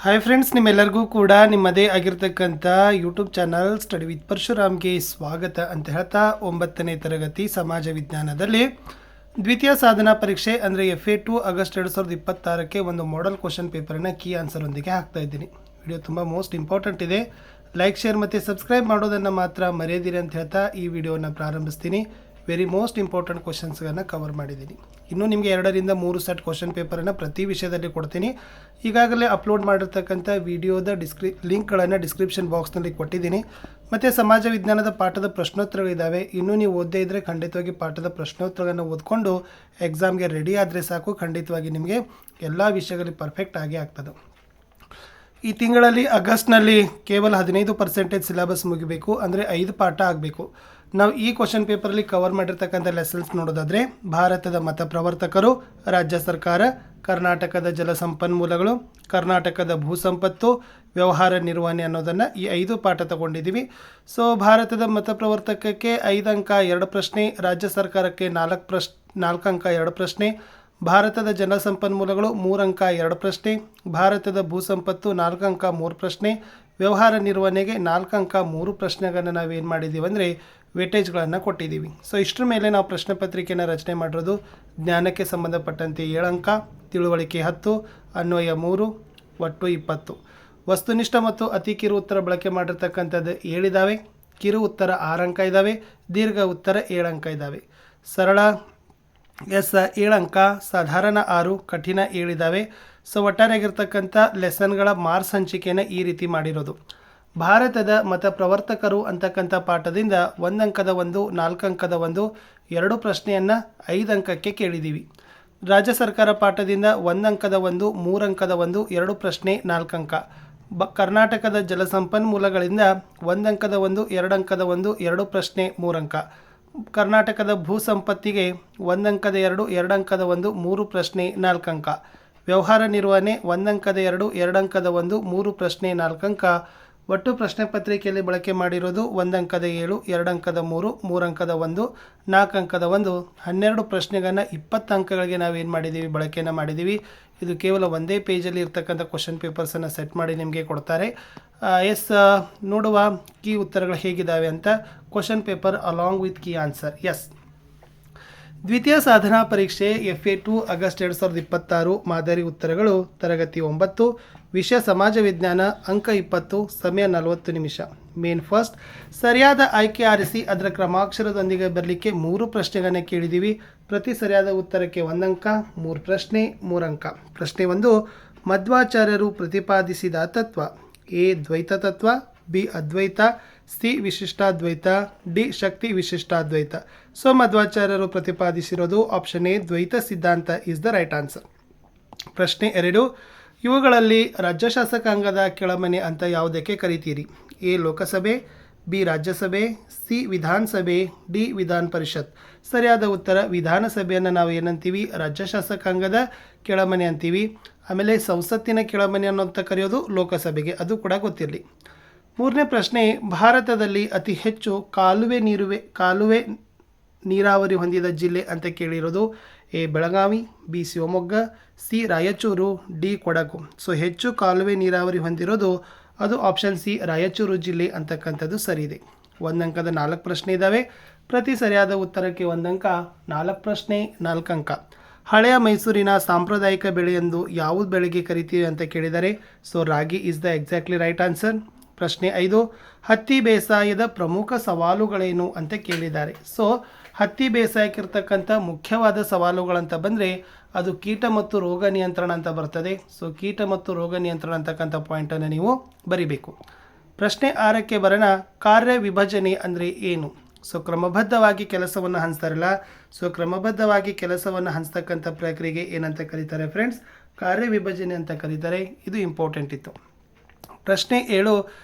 Hi friends, ನಿಮ್ಮೆಲ್ಲರಿಗೂ ಕೂಡ ನಿಮ್ಮದೇ ಆಗಿರ್ತಕ್ಕಂಥ ಯೂಟ್ಯೂಬ್ ಚಾನಲ್ ಸ್ಟಡಿ ವಿತ್ ಪರಶುರಾಮ್ಗೆ ಸ್ವಾಗತ ಅಂತ ಹೇಳ್ತಾ 9ನೇ ತರಗತಿ ಸಮಾಜ ವಿಜ್ಞಾನದಲ್ಲಿ ದ್ವಿತೀಯ ಸಾಧನಾ ಪರೀಕ್ಷೆ ಅಂದರೆ FA2 ಆಗಸ್ಟ್ 2026ಕ್ಕೆ ಒಂದು ಮಾಡೆಲ್ ಕ್ವಶನ್ ಪೇಪರನ್ನು ಕೀ ಆನ್ಸರ್ ಒಂದಿಗೆ ಹಾಕ್ತಾ ಇದ್ದೀನಿ. ವಿಡಿಯೋ ತುಂಬ ಮೋಸ್ಟ್ ಇಂಪಾರ್ಟೆಂಟ್ ಇದೆ. ಲೈಕ್, ಶೇರ್ ಮತ್ತು ಸಬ್ಸ್ಕ್ರೈಬ್ ಮಾಡೋದನ್ನು ಮಾತ್ರ ಮರೆಯದಿರಿ ಅಂತ ಹೇಳ್ತಾ ಈ ವಿಡಿಯೋನ ಪ್ರಾರಂಭಿಸ್ತೀನಿ. ವೆರಿ ಮೋಸ್ಟ್ ಇಂಪಾರ್ಟೆಂಟ್ ಕ್ವಶನ್ಸ್ಗಳನ್ನು ಕವರ್ ಮಾಡಿದ್ದೀನಿ. ಇನ್ನೂ ನಿಮಗೆ 2ರಿಂದ 3 ಸೆಟ್ ಕ್ವಶನ್ ಪೇಪರನ್ನು ಪ್ರತಿ ವಿಷಯದಲ್ಲಿ ಕೊಡ್ತೀನಿ. ಈಗಾಗಲೇ ಅಪ್ಲೋಡ್ ಮಾಡಿರ್ತಕ್ಕಂಥ ವಿಡಿಯೋದ ಲಿಂಕ್ಗಳನ್ನು ಡಿಸ್ಕ್ರಿಪ್ಷನ್ ಬಾಕ್ಸ್ನಲ್ಲಿ ಕೊಟ್ಟಿದ್ದೀನಿ. ಮತ್ತು ಸಮಾಜ ವಿಜ್ಞಾನದ ಪಾಠದ ಪ್ರಶ್ನೋತ್ತರಗಳಿದ್ದಾವೆ. ಇನ್ನೂ ನೀವು ಓದದೇ ಇದ್ದರೆ ಖಂಡಿತವಾಗಿ ಪಾಠದ ಪ್ರಶ್ನೋತ್ತರಗಳನ್ನು ಓದ್ಕೊಂಡು ಎಕ್ಸಾಮ್ಗೆ ರೆಡಿ ಆದರೆ ಸಾಕು, ಖಂಡಿತವಾಗಿ ನಿಮಗೆ ಎಲ್ಲ ವಿಷಯಗಳಲ್ಲಿ ಪರ್ಫೆಕ್ಟ್ ಆಗಿ ಆಗ್ತದೆ. ಈ ತಿಂಗಳಲ್ಲಿ ಆಗಸ್ಟ್ನಲ್ಲಿ ಕೇವಲ 15% ಸಿಲೆಬಸ್ ಮುಗಿಬೇಕು, ಅಂದರೆ 5 ಪಾಠ ಆಗಬೇಕು. ನಾವು ಈ ಕ್ವಶನ್ ಪೇಪರಲ್ಲಿ ಕವರ್ ಮಾಡಿರ್ತಕ್ಕಂಥ ಲೆಸನ್ಸ್ ನೋಡೋದಾದರೆ ಭಾರತದ ಮತ ಪ್ರವರ್ತಕರು, ರಾಜ್ಯ ಸರ್ಕಾರ, ಕರ್ನಾಟಕದ ಜಲಸಂಪನ್ಮೂಲಗಳು, ಕರ್ನಾಟಕದ ಭೂಸಂಪತ್ತು, ವ್ಯವಹಾರ ನಿರ್ವಹಣೆ ಅನ್ನೋದನ್ನು ಈ 5 ಪಾಠ ತಗೊಂಡಿದ್ದೀವಿ. ಸೊ ಭಾರತದ ಮತ ಪ್ರವರ್ತಕಕ್ಕೆ 5 ಅಂಕ 2 ಪ್ರಶ್ನೆ, ರಾಜ್ಯ ಸರ್ಕಾರಕ್ಕೆ 4 ಅಂಕ 2 ಪ್ರಶ್ನೆ, ಭಾರತದ ಜಲಸಂಪನ್ಮೂಲಗಳು 3 ಅಂಕ 2 ಪ್ರಶ್ನೆ, ಭಾರತದ ಭೂಸಂಪತ್ತು 4 ಅಂಕ 3 ಪ್ರಶ್ನೆ, ವ್ಯವಹಾರ ನಿರ್ವಹಣೆಗೆ 4 ಅಂಕ 3 ಪ್ರಶ್ನೆಗಳನ್ನು ನಾವೇನು ಮಾಡಿದ್ದೀವಿ ಅಂದರೆ ವೇಟೇಜ್ಗಳನ್ನು ಕೊಟ್ಟಿದ್ದೀವಿ. ಸೊ ಇಷ್ಟರ ಮೇಲೆ ನಾವು ಪ್ರಶ್ನೆ ಪತ್ರಿಕೆಯನ್ನು ರಚನೆ ಮಾಡಿರೋದು ಜ್ಞಾನಕ್ಕೆ ಸಂಬಂಧಪಟ್ಟಂತೆ 7 ಅಂಕ, ತಿಳುವಳಿಕೆ 10, ಅನ್ವಯ 3, ಒಟ್ಟು 20. ವಸ್ತುನಿಷ್ಠ ಮತ್ತು ಅತಿ ಕಿರು ಉತ್ತರ ಬಳಕೆ ಮಾಡಿರ್ತಕ್ಕಂಥದ್ದು 7 ಇದ್ದಾವೆ, ಕಿರು ಉತ್ತರ 6 ಅಂಕ ಇದ್ದಾವೆ, ದೀರ್ಘ ಉತ್ತರ 7 ಅಂಕ ಇದ್ದಾವೆ. ಸರಳ 7 ಅಂಕ, ಸಾಧಾರಣ 6, ಕಠಿಣ 7 ಇದ್ದಾವೆ. ಸೊ ಒಟ್ಟಾರೆಯಾಗಿರ್ತಕ್ಕಂಥ ಲೆಸನ್ಗಳ ಮಾರ್ಕ್ಸ್ ಹಂಚಿಕೆಯನ್ನು ಈ ರೀತಿ ಮಾಡಿರೋದು. ಭಾರತದ ಮತ ಪ್ರವರ್ತಕರು ಅಂತಕ್ಕಂಥ ಪಾಠದಿಂದ 1 ಅಂಕದ 1, 4 ಅಂಕದ 1, 2 ಪ್ರಶ್ನೆಯನ್ನು 5 ಅಂಕಕ್ಕೆ ಕೇಳಿದ್ದೀವಿ. ರಾಜ್ಯ ಸರ್ಕಾರ ಪಾಠದಿಂದ 1 ಅಂಕದ 1, 3 ಅಂಕದ 1, 2 ಪ್ರಶ್ನೆ 4 ಅಂಕ. ಕರ್ನಾಟಕದ ಜಲಸಂಪನ್ಮೂಲಗಳಿಂದ 1 ಅಂಕದ 1, 2 ಅಂಕದ 1, 2 ಪ್ರಶ್ನೆ 3 ಅಂಕ. ಕರ್ನಾಟಕದ ಭೂಸಂಪತ್ತಿಗೆ 1 ಅಂಕದ 2, 2 ಅಂಕದ 1, 3 ಪ್ರಶ್ನೆ 4 ಅಂಕ. ವ್ಯವಹಾರ ನಿರ್ವಹಣೆ 1 ಅಂಕದ 2, 2 ಅಂಕದ 1, 3 ಪ್ರಶ್ನೆ 4 ಅಂಕ. ಒಟ್ಟು ಪ್ರಶ್ನೆ ಪತ್ರಿಕೆಯಲ್ಲಿ ಬಳಕೆ ಮಾಡಿರೋದು 1 ಅಂಕದ 7, 2 ಅಂಕದ 3, 3 ಅಂಕದ 1, 4 ಅಂಕದ 1, 12 ಪ್ರಶ್ನೆಗಳನ್ನು 20 ಅಂಕಗಳಿಗೆ ನಾವೇನು ಮಾಡಿದ್ದೀವಿ, ಬಳಕೆಯನ್ನು ಮಾಡಿದ್ದೀವಿ. ಇದು ಕೇವಲ ಒಂದೇ ಪೇಜಲ್ಲಿ ಇರ್ತಕ್ಕಂಥ ಕ್ವಶನ್ ಪೇಪರ್ಸನ್ನು ಸೆಟ್ ಮಾಡಿ ನಿಮಗೆ ಕೊಡ್ತಾರೆ. ನೋಡುವ ಕೀ ಉತ್ತರಗಳು ಹೇಗಿದ್ದಾವೆ ಅಂತ. Question paper along with key answer. ದ್ವಿತೀಯ ಸಾಧನಾ ಪರೀಕ್ಷೆ FA2 ಆಗಸ್ಟ್ 2026 ಮಾದರಿ ಉತ್ತರಗಳು ತರಗತಿ 9, ವಿಷಯ ಸಮಾಜ ವಿಜ್ಞಾನ, ಅಂಕ 20, ಸಮಯ 40 ನಿಮಿಷ. ಮೇನ್ ಫಸ್ಟ್, ಸರಿಯಾದ ಆಯ್ಕೆ ಆರಿಸಿ ಅದರ ಕ್ರಮಾಕ್ಷರದೊಂದಿಗೆ ಬರಲಿಕ್ಕೆ 3 ಪ್ರಶ್ನೆಗಳನ್ನು ಕೇಳಿದ್ದೀವಿ. ಪ್ರತಿ ಸರಿಯಾದ ಉತ್ತರಕ್ಕೆ 1 ಅಂಕ, 3 ಪ್ರಶ್ನೆ 3 ಅಂಕ. ಪ್ರಶ್ನೆ 1, ಮಧ್ವಾಚಾರ್ಯರು ಪ್ರತಿಪಾದಿಸಿದ ತತ್ವ: A ದ್ವೈತ ತತ್ವ, B ಅದ್ವೈತ, C ವಿಶಿಷ್ಟಾದ್ವೈತ, D ಶಕ್ತಿ ವಿಶಿಷ್ಟಾದ್ವೈತ. ಸೊ ಮಧ್ವಾಚಾರ್ಯರು ಪ್ರತಿಪಾದಿಸಿರೋದು ಆಪ್ಷನ್ ಎ ದ್ವೈತ ಸಿದ್ಧಾಂತ ಇಸ್ ದ ರೈಟ್ ಆನ್ಸರ್. ಪ್ರಶ್ನೆ 2, ಇವುಗಳಲ್ಲಿ ರಾಜ್ಯ ಶಾಸಕಾಂಗದ ಕೆಳಮನೆ ಅಂತ ಯಾವುದಕ್ಕೆ ಕರಿತೀರಿ? A ಲೋಕಸಭೆ, B ರಾಜ್ಯಸಭೆ, C ವಿಧಾನಸಭೆ, D ವಿಧಾನ ಪರಿಷತ್. ಸರಿಯಾದ ಉತ್ತರ ವಿಧಾನಸಭೆಯನ್ನು ನಾವು ಏನಂತೀವಿ? ರಾಜ್ಯ ಶಾಸಕಾಂಗದ ಕೆಳಮನೆ ಅಂತೀವಿ. ಆಮೇಲೆ ಸಂಸತ್ತಿನ ಕೆಳಮನೆ ಅನ್ನೋಂಥ ಕರೆಯೋದು ಲೋಕಸಭೆಗೆ, ಅದು ಕೂಡ ಗೊತ್ತಿರಲಿ. 3ನೇ ಪ್ರಶ್ನೆ, ಭಾರತದಲ್ಲಿ ಅತಿ ಹೆಚ್ಚು ಕಾಲುವೆ ನೀರಾವರಿ ಹೊಂದಿದ ಜಿಲ್ಲೆ ಅಂತ ಕೇಳಿರೋದು A Belagavi, B Shivamogga, C Raichur, D Kodagu. So ಹೆಚ್ಚು ಕಾಲುವೆ ನೀರಾವರಿ ಹೊಂದಿರೋದು ಅದು ಆಪ್ಷನ್ C ರಾಯಚೂರು ಜಿಲ್ಲೆ ಅಂತಕ್ಕಂಥದ್ದು ಸರಿ ಇದೆ. 1 ಅಂಕದ 4 ಪ್ರಶ್ನೆ ಇದ್ದಾವೆ. ಪ್ರತಿ ಸರಿಯಾದ ಉತ್ತರಕ್ಕೆ 1 ಅಂಕ, 4 ಪ್ರಶ್ನೆ 4 ಅಂಕ. ಹಳೆಯ ಮೈಸೂರಿನ ಸಾಂಪ್ರದಾಯಿಕ ಬೆಳೆ ಎಂದು ಯಾವ ಬೆಳೆಗೆ ಕರಿತೀವಿ ಅಂತ ಕೇಳಿದ್ದಾರೆ. So ragi is the exactly right answer. ಪ್ರಶ್ನೆ 5, ಹತ್ತಿ ಬೇಸಾಯದ ಪ್ರಮುಖ ಸವಾಲುಗಳೇನು ಅಂತ ಕೇಳಿದ್ದಾರೆ. ಸೊ ಹತ್ತಿ ಬೇಸಾಯಕ್ಕಿರ್ತಕ್ಕಂಥ ಮುಖ್ಯವಾದ ಸವಾಲುಗಳಂತ ಬಂದರೆ ಅದು ಕೀಟ ಮತ್ತು ರೋಗ ನಿಯಂತ್ರಣ ಅಂತ ಬರ್ತದೆ. ಸೊ ಕೀಟ ಮತ್ತು ರೋಗ ನಿಯಂತ್ರಣ ಅಂತಕ್ಕಂಥ ಪಾಯಿಂಟನ್ನು ನೀವು ಬರಿಬೇಕು. ಪ್ರಶ್ನೆ 6ಕ್ಕೆ ಬರೋಣ. ಕಾರ್ಯ ವಿಭಜನೆ ಅಂದರೆ ಏನು? ಸೊ ಕ್ರಮಬದ್ಧವಾಗಿ ಕೆಲಸವನ್ನು ಹಂಚ್ತಾರಲ್ಲ, ಸೊ ಕ್ರಮಬದ್ಧವಾಗಿ ಕೆಲಸವನ್ನು ಹಂಚ್ತಕ್ಕಂಥ ಪ್ರಕ್ರಿಯೆಗೆ ಏನಂತ ಕರೀತಾರೆ ಫ್ರೆಂಡ್ಸ್? ಕಾರ್ಯ ವಿಭಜನೆ ಅಂತ ಕರೀತಾರೆ. ಇದು ಇಂಪಾರ್ಟೆಂಟ್ ಇತ್ತು. ಪ್ರಶ್ನೆ 7,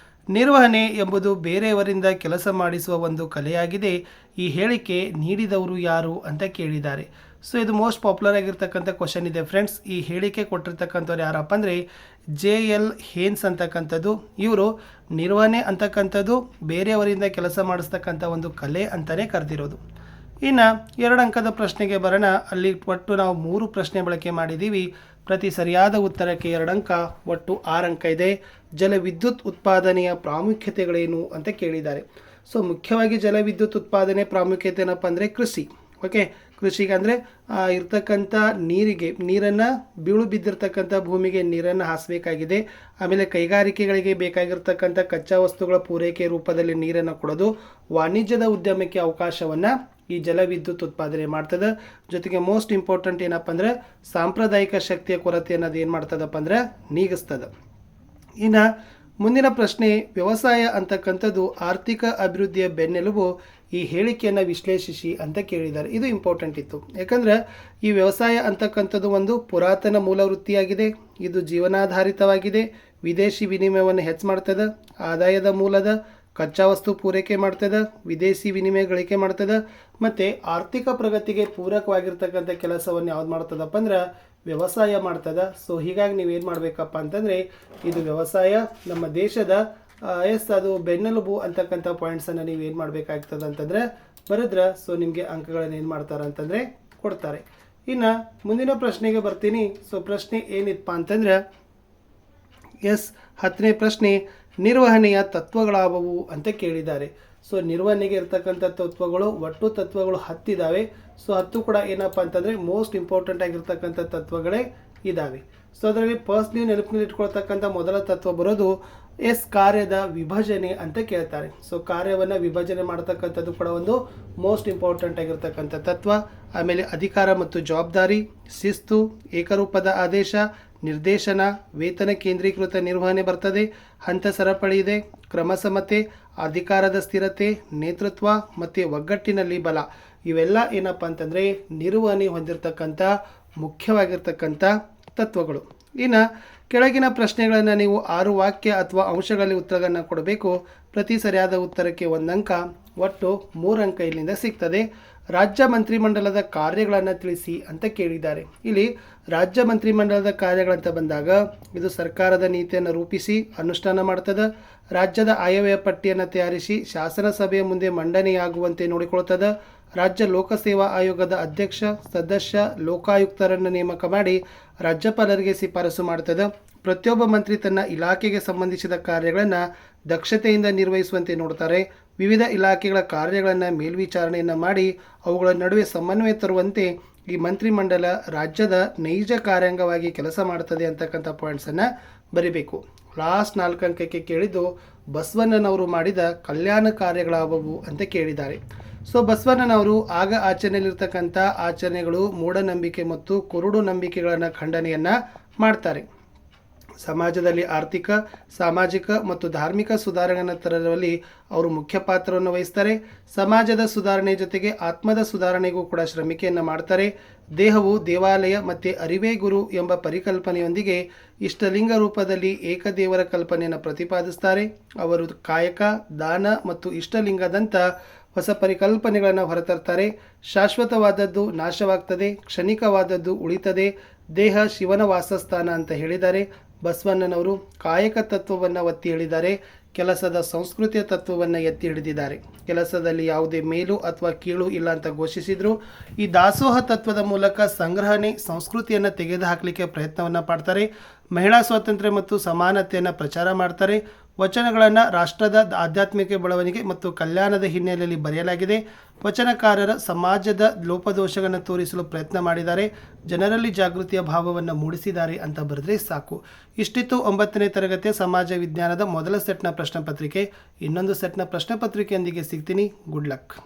ನಿರ್ವಹಣೆ ಎಂಬುದು ಬೇರೆಯವರಿಂದ ಕೆಲಸ ಮಾಡಿಸುವ ಒಂದು ಕಲೆಯಾಗಿದೆ. ಈ ಹೇಳಿಕೆ ನೀಡಿದವರು ಯಾರು ಅಂತ ಕೇಳಿದ್ದಾರೆ. ಸೊ ಇದು ಮೋಸ್ಟ್ ಪಾಪ್ಯುಲರ್ ಆಗಿರ್ತಕ್ಕಂಥ ಕ್ವಶನ್ ಇದೆ ಫ್ರೆಂಡ್ಸ್. ಈ ಹೇಳಿಕೆ ಕೊಟ್ಟಿರ್ತಕ್ಕಂಥವ್ರು ಯಾರಪ್ಪ ಅಂದರೆ JL ಹೇನ್ಸ್ ಅಂತಕ್ಕಂಥದ್ದು. ಇವರು ನಿರ್ವಹಣೆ ಅಂತಕ್ಕಂಥದ್ದು ಬೇರೆಯವರಿಂದ ಕೆಲಸ ಮಾಡಿಸ್ತಕ್ಕಂಥ ಒಂದು ಕಲೆ ಅಂತಲೇ ಕರೆದಿರೋದು. ಇನ್ನು 2 ಅಂಕದ ಪ್ರಶ್ನೆಗೆ ಬರೋಣ. ಅಲ್ಲಿ ಒಟ್ಟು ನಾವು 3 ಪ್ರಶ್ನೆ ಬಳಕೆ ಮಾಡಿದ್ದೀವಿ. ಪ್ರತಿ ಸರಿಯಾದ ಉತ್ತರಕ್ಕೆ 2 ಅಂಕ, ಒಟ್ಟು 6 ಅಂಕ ಇದೆ. ಜಲವಿದ್ಯುತ್ ಉತ್ಪಾದನೆಯ ಪ್ರಾಮುಖ್ಯತೆಗಳೇನು ಅಂತ ಕೇಳಿದ್ದಾರೆ. ಸೊ ಮುಖ್ಯವಾಗಿ ಜಲವಿದ್ಯುತ್ ಉತ್ಪಾದನೆ ಪ್ರಾಮುಖ್ಯತೆ ಏನಪ್ಪ ಅಂದರೆ ಕೃಷಿ. ಓಕೆ, ಕೃಷಿಗೆ ಅಂದರೆ ಇರ್ತಕ್ಕಂಥ ನೀರನ್ನು ಬೀಳು ಬಿದ್ದಿರ್ತಕ್ಕಂಥ ಭೂಮಿಗೆ ನೀರನ್ನು ಹಾಸಬೇಕಾಗಿದೆ. ಆಮೇಲೆ ಕೈಗಾರಿಕೆಗಳಿಗೆ ಬೇಕಾಗಿರ್ತಕ್ಕಂಥ ಕಚ್ಚಾ ವಸ್ತುಗಳ ಪೂರೈಕೆ ರೂಪದಲ್ಲಿ ನೀರನ್ನು ಕೊಡೋದು, ವಾಣಿಜ್ಯದ ಉದ್ಯಮಕ್ಕೆ ಅವಕಾಶವನ್ನು ಈ ಜಲವಿದ್ಯುತ್ ಉತ್ಪಾದನೆ ಮಾಡ್ತದೆ. ಜೊತೆಗೆ ಮೋಸ್ಟ್ ಇಂಪಾರ್ಟೆಂಟ್ ಏನಪ್ಪ ಅಂದರೆ ಸಾಂಪ್ರದಾಯಿಕ ಶಕ್ತಿಯ ಕೊರತೆಯನ್ನು ಅದು ಏನು ಮಾಡ್ತದಪ್ಪ ಅಂದರೆ ನೀಗಿಸ್ತದೆ. ಇನ್ನು ಮುಂದಿನ ಪ್ರಶ್ನೆ, ವ್ಯವಸಾಯ ಅಂತಕ್ಕಂಥದ್ದು ಆರ್ಥಿಕ ಅಭಿವೃದ್ಧಿಯ ಬೆನ್ನೆಲುಬು, ಈ ಹೇಳಿಕೆಯನ್ನು ವಿಶ್ಲೇಷಿಸಿ ಅಂತ ಕೇಳಿದ್ದಾರೆ. ಇದು ಇಂಪಾರ್ಟೆಂಟ್ ಇತ್ತು, ಯಾಕಂದರೆ ಈ ವ್ಯವಸಾಯ ಅಂತಕ್ಕಂಥದ್ದು ಒಂದು ಪುರಾತನ ಮೂಲ ವೃತ್ತಿಯಾಗಿದೆ. ಇದು ಜೀವನಾಧಾರಿತವಾಗಿದೆ. ವಿದೇಶಿ ವಿನಿಮಯವನ್ನು ಹೆಚ್ಚು ಮಾಡ್ತದೆ, ಆದಾಯದ ಮೂಲದ ಕಚ್ಚಾ ವಸ್ತು ಪೂರೈಕೆ ಮಾಡ್ತದೆ, ವಿದೇಶಿ ವಿನಿಮಯ ಗಳಿಕೆ ಮಾಡ್ತದೆ, ಮತ್ತು ಆರ್ಥಿಕ ಪ್ರಗತಿಗೆ ಪೂರಕವಾಗಿರ್ತಕ್ಕಂಥ ಕೆಲಸವನ್ನು ಯಾವ್ದು ಮಾಡ್ತದಪ್ಪ ಅಂದ್ರೆ ವ್ಯವಸಾಯ ಮಾಡ್ತದೆ. ಸೊ ಹೀಗಾಗಿ ನೀವೇನು ಮಾಡಬೇಕಪ್ಪ ಅಂತಂದರೆ ಇದು ವ್ಯವಸಾಯ ನಮ್ಮ ದೇಶದ ಅದು ಬೆನ್ನೆಲುಬು ಅಂತಕ್ಕಂಥ ಪಾಯಿಂಟ್ಸನ್ನು ನೀವು ಏನು ಮಾಡಬೇಕಾಗ್ತದೆ ಅಂತಂದರೆ ಬರೆದ್ರೆ ಸೊ ನಿಮಗೆ ಅಂಕಗಳನ್ನು ಏನು ಮಾಡ್ತಾರೆ ಅಂತಂದರೆ ಕೊಡ್ತಾರೆ. ಇನ್ನು ಮುಂದಿನ ಪ್ರಶ್ನೆಗೆ ಬರ್ತೀನಿ. ಸೊ ಪ್ರಶ್ನೆ ಏನಿತ್ತಪ್ಪ ಅಂತಂದರೆ 10ನೇ ಪ್ರಶ್ನೆ, ನಿರ್ವಹಣೆಯ ತತ್ವಗಳಾವವು ಅಂತ ಕೇಳಿದ್ದಾರೆ. ಸೊ ನಿರ್ವಹಣೆಗೆ ಇರ್ತಕ್ಕಂಥ ತತ್ವಗಳು, ಒಟ್ಟು ತತ್ವಗಳು 10 ಇದ್ದಾವೆ. ಸೊ 10 ಕೂಡ ಏನಪ್ಪ ಅಂತಂದರೆ ಮೋಸ್ಟ್ ಇಂಪಾರ್ಟೆಂಟ್ ಆಗಿರ್ತಕ್ಕಂಥ ತತ್ವಗಳೇ ಇದ್ದಾವೆ. ಸೊ ಅದರಲ್ಲಿ ಫಸ್ಟ್ ನೀವು ನೆನಪಿನಲ್ಲಿ ಇಟ್ಕೊಳ್ತಕ್ಕಂಥ ಮೊದಲ ತತ್ವ ಬರೋದು ಕಾರ್ಯದ ವಿಭಜನೆ ಅಂತ ಕೇಳ್ತಾರೆ. ಸೊ ಕಾರ್ಯವನ್ನು ವಿಭಜನೆ ಮಾಡ್ತಕ್ಕಂಥದ್ದು ಕೂಡ ಒಂದು ಮೋಸ್ಟ್ ಇಂಪಾರ್ಟೆಂಟ್ ಆಗಿರ್ತಕ್ಕಂಥ ತತ್ವ. ಆಮೇಲೆ ಅಧಿಕಾರ ಮತ್ತು ಜವಾಬ್ದಾರಿ, ಶಿಸ್ತು, ಏಕರೂಪದ ಆದೇಶ, ನಿರ್ದೇಶನ, ವೇತನ ಕೇಂದ್ರೀಕೃತ ನಿರ್ವಹಣೆ ಬರ್ತದೆ, ಹಂತ ಸರಪಳಿ ಇದೆ, ಕ್ರಮಸಮತೆ, ಅಧಿಕಾರದ ಸ್ಥಿರತೆ, ನೇತೃತ್ವ ಮತ್ತು ಒಗ್ಗಟ್ಟಿನಲ್ಲಿ ಬಲ. ಇವೆಲ್ಲ ಏನಪ್ಪ ಅಂತಂದರೆ ನಿರ್ವಹಣೆ ಹೊಂದಿರತಕ್ಕಂಥ ಮುಖ್ಯವಾಗಿರ್ತಕ್ಕಂಥ ತತ್ವಗಳು. ಇನ್ನು ಕೆಳಗಿನ ಪ್ರಶ್ನೆಗಳನ್ನು ನೀವು 6 ವಾಕ್ಯ ಅಥವಾ ಅಂಶಗಳಲ್ಲಿ ಉತ್ತರಗಳನ್ನು ಕೊಡಬೇಕು. ಪ್ರತಿ ಸರಿಯಾದ ಉತ್ತರಕ್ಕೆ 1 ಅಂಕ, ಒಟ್ಟು 3 ಅಂಕ ಇಲ್ಲಿಂದ ಸಿಗ್ತದೆ. ರಾಜ್ಯ ಮಂತ್ರಿಮಂಡಲದ ಕಾರ್ಯಗಳನ್ನು ತಿಳಿಸಿ ಅಂತ ಕೇಳಿದ್ದಾರೆ. ಇಲ್ಲಿ ರಾಜ್ಯ ಮಂತ್ರಿಮಂಡಲದ ಕಾರ್ಯಗಳಂತ ಬಂದಾಗ ಇದು ಸರ್ಕಾರದ ನೀತಿಯನ್ನು ರೂಪಿಸಿ ಅನುಷ್ಠಾನ ಮಾಡ್ತದೆ, ರಾಜ್ಯದ ಆಯವ್ಯಯ ಪಟ್ಟಿಯನ್ನು ತಯಾರಿಸಿ ಶಾಸನ ಸಭೆಯ ಮುಂದೆ ಮಂಡನೆಯಾಗುವಂತೆ ನೋಡಿಕೊಳ್ತದೆ, ರಾಜ್ಯ ಲೋಕಸೇವಾ ಆಯೋಗದ ಅಧ್ಯಕ್ಷ, ಸದಸ್ಯ, ಲೋಕಾಯುಕ್ತರನ್ನು ನೇಮಕ ಮಾಡಿ ರಾಜ್ಯಪಾಲರಿಗೆ ಶಿಫಾರಸು ಮಾಡ್ತದೆ, ಪ್ರತಿಯೊಬ್ಬ ಮಂತ್ರಿ ತನ್ನ ಇಲಾಖೆಗೆ ಸಂಬಂಧಿಸಿದ ಕಾರ್ಯಗಳನ್ನು ದಕ್ಷತೆಯಿಂದ ನಿರ್ವಹಿಸುವಂತೆ ನೋಡ್ತಾರೆ, ವಿವಿಧ ಇಲಾಖೆಗಳ ಕಾರ್ಯಗಳನ್ನು ಮೇಲ್ವಿಚಾರಣೆಯನ್ನು ಮಾಡಿ ಅವುಗಳ ನಡುವೆ ಸಮನ್ವಯ ತರುವಂತೆ ಈ ಮಂತ್ರಿಮಂಡಲ ರಾಜ್ಯದ ನೈಜ ಕಾರ್ಯಾಂಗವಾಗಿ ಕೆಲಸ ಮಾಡ್ತದೆ ಅಂತಕ್ಕಂಥ ಪಾಯಿಂಟ್ಸನ್ನು ಬರಿಬೇಕು. ಲಾಸ್ಟ್ 4 ಅಂಕಕ್ಕೆ ಕೇಳಿದ್ದು ಬಸವಣ್ಣನವರು ಮಾಡಿದ ಕಲ್ಯಾಣ ಕಾರ್ಯಗಳಾವವು ಅಂತ ಕೇಳಿದ್ದಾರೆ. ಸೊ ಬಸವಣ್ಣನವರು ಆಗ ಆಚರಣೆಯಲ್ಲಿರ್ತಕ್ಕಂಥ ಆಚರಣೆಗಳು, ಮೂಢನಂಬಿಕೆ ಮತ್ತು ಕುರುಡು ನಂಬಿಕೆಗಳನ್ನು ಖಂಡನೆಯನ್ನು ಮಾಡ್ತಾರೆ. ಸಮಾಜದಲ್ಲಿ ಆರ್ಥಿಕ, ಸಾಮಾಜಿಕ ಮತ್ತು ಧಾರ್ಮಿಕ ಸುಧಾರಣೆಯನ್ನು ತರುವಲ್ಲಿ ಅವರು ಮುಖ್ಯ ಪಾತ್ರವನ್ನು ವಹಿಸ್ತಾರೆ. ಸಮಾಜದ ಸುಧಾರಣೆ ಜೊತೆಗೆ ಆತ್ಮದ ಸುಧಾರಣೆಗೂ ಕೂಡ ಶ್ರಮಿಕೆಯನ್ನು ಮಾಡ್ತಾರೆ. ದೇಹವು ದೇವಾಲಯ ಮತ್ತು ಅರಿವೇ ಗುರು ಎಂಬ ಪರಿಕಲ್ಪನೆಯೊಂದಿಗೆ ಇಷ್ಟಲಿಂಗ ರೂಪದಲ್ಲಿ ಏಕದೇವರ ಕಲ್ಪನೆಯನ್ನು ಪ್ರತಿಪಾದಿಸ್ತಾರೆ. ಅವರು ಕಾಯಕ, ದಾನ ಮತ್ತು ಇಷ್ಟಲಿಂಗದಂಥ ಹೊಸ ಪರಿಕಲ್ಪನೆಗಳನ್ನು ಹೊರತರ್ತಾರೆ. ಶಾಶ್ವತವಾದದ್ದು ನಾಶವಾಗ್ತದೆ, ಕ್ಷಣಿಕವಾದದ್ದು ಉಳಿತದೆ, ದೇಹ ಶಿವನ ವಾಸಸ್ಥಾನ ಅಂತ ಹೇಳಿದ್ದಾರೆ. ಬಸವಣ್ಣನವರು ಕಾಯಕ ತತ್ವವನ್ನು ಒತ್ತಿ ಹೇಳಿದ್ದಾರೆ, ಕೆಲಸದ ಸಂಸ್ಕೃತಿಯ ತತ್ವವನ್ನು ಎತ್ತಿ ಹಿಡಿದಿದ್ದಾರೆ. ಕೆಲಸದಲ್ಲಿ ಯಾವುದೇ ಮೇಲು ಅಥವಾ ಕೀಳು ಇಲ್ಲ ಅಂತ ಘೋಷಿಸಿದರು. ಈ ದಾಸೋಹ ತತ್ವದ ಮೂಲಕ ಸಂಗ್ರಹಣೆ ಸಂಸ್ಕೃತಿಯನ್ನು ತೆಗೆದುಹಾಕಲಿಕ್ಕೆ ಪ್ರಯತ್ನವನ್ನು ಮಾಡ್ತಾರೆ. ಮಹಿಳಾ ಸ್ವಾತಂತ್ರ್ಯ ಮತ್ತು ಸಮಾನತೆಯನ್ನು ಪ್ರಚಾರ ಮಾಡ್ತಾರೆ. ವಚನಗಳನ್ನು ರಾಷ್ಟ್ರದ ಆಧ್ಯಾತ್ಮಿಕ ಬೆಳವಣಿಗೆ ಮತ್ತು ಕಲ್ಯಾಣದ ಹಿನ್ನೆಲೆಯಲ್ಲಿ ಬರೆಯಲಾಗಿದೆ. ವಚನಕಾರರ ಸಮಾಜದ ಲೋಪದೋಷಗಳನ್ನು ತೋರಿಸಲು ಪ್ರಯತ್ನ ಮಾಡಿದ್ದಾರೆ, ಜನರಲ್ಲಿ ಜಾಗೃತಿಯ ಭಾವವನ್ನು ಮೂಡಿಸಿದ್ದಾರೆ ಅಂತ ಬರೆದ್ರೆ ಸಾಕು. ಇಷ್ಟಿತ್ತು 9ನೇ ತರಗತಿಯ ಸಮಾಜ ವಿಜ್ಞಾನದ ಮೊದಲ ಸೆಟ್ನ ಪ್ರಶ್ನೆ ಪತ್ರಿಕೆ. ಇನ್ನೊಂದು ಸೆಟ್ನ ಪ್ರಶ್ನೆ ಪತ್ರಿಕೆಯೊಂದಿಗೆ ಸಿಗ್ತೀನಿ. Good luck.